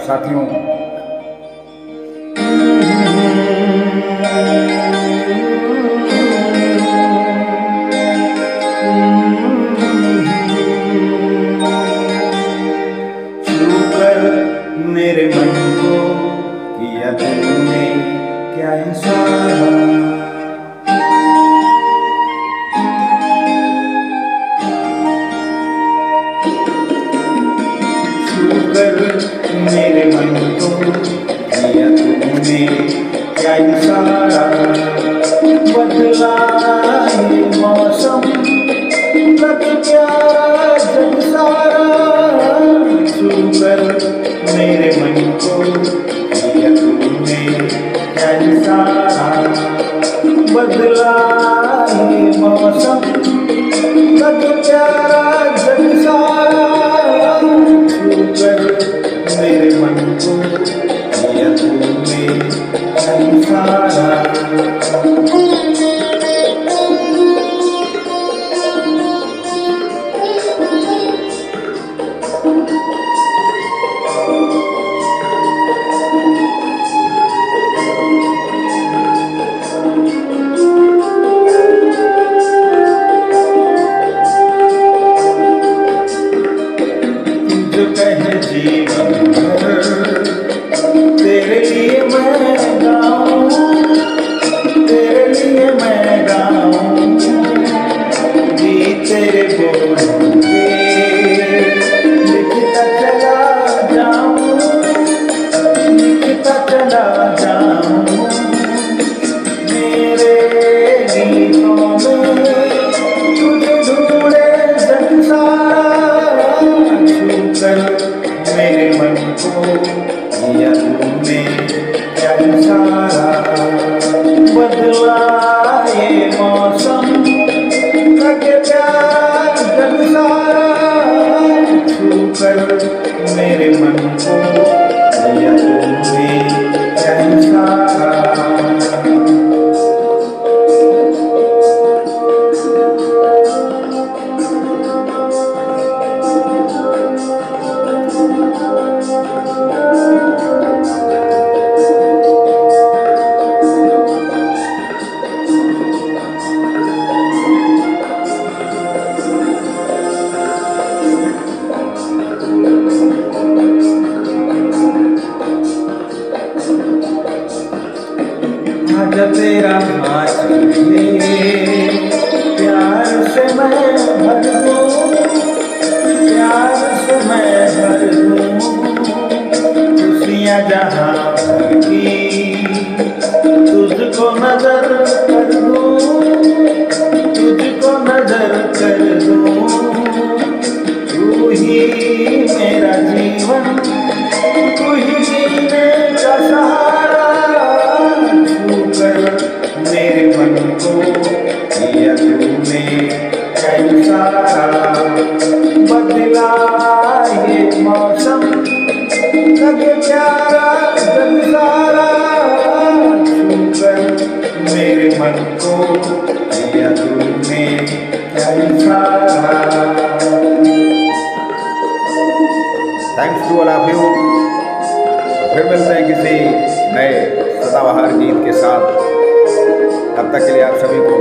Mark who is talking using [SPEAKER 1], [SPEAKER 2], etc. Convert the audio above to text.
[SPEAKER 1] साथियों, छूकर मेरे मन को किया तुमने क्या इशारा, मेरे मन को किया तुमने क्या इशारा, बदला ये मौसम लगे प्यारा जग सारा, छूकर मेरे मन को किया तुमने क्या इशारा, बदला ये मौसम लगे प्यारा जग सारा, छूकर मेरे मन को किया तुमने क्या इशारा। जो कहे जीवन तेरे लिए मैं गाऊं, तेरे लिए मैं गाऊं, जी तेरे बोलों पे लिखता चला जाऊं, लिखता चला जाऊं, मेरे गीतों में तुझे ढूंढे जग सारा, छूकर मेरे मन को किया तुमने क्या इशारा, बदला ये मौसम लगे प्यारा जग सारा, छूकर मेरे मन को किया तुमने क्या इशारा। जब तेरा हाथ प्यार से मैं भर दूं, प्यार से मैं भर दूं, खुशियाँ जहाँ भर की तुझको नजर कर दूं, तुझको नजर कर दूं, तू ही मेरा जीवन, तू ही जीने का सहारा, मेरे मन को किया तुमने क्या इशारा, बदला ये मौसम लगे प्यारा जग सारा, छूकर मेरे मन को किया तुमने क्या इशारा। Thanks to all of you. फिर मिलते हैं किसी नए सदाबहार गीत के साथ, तब तक के लिए आप सभी को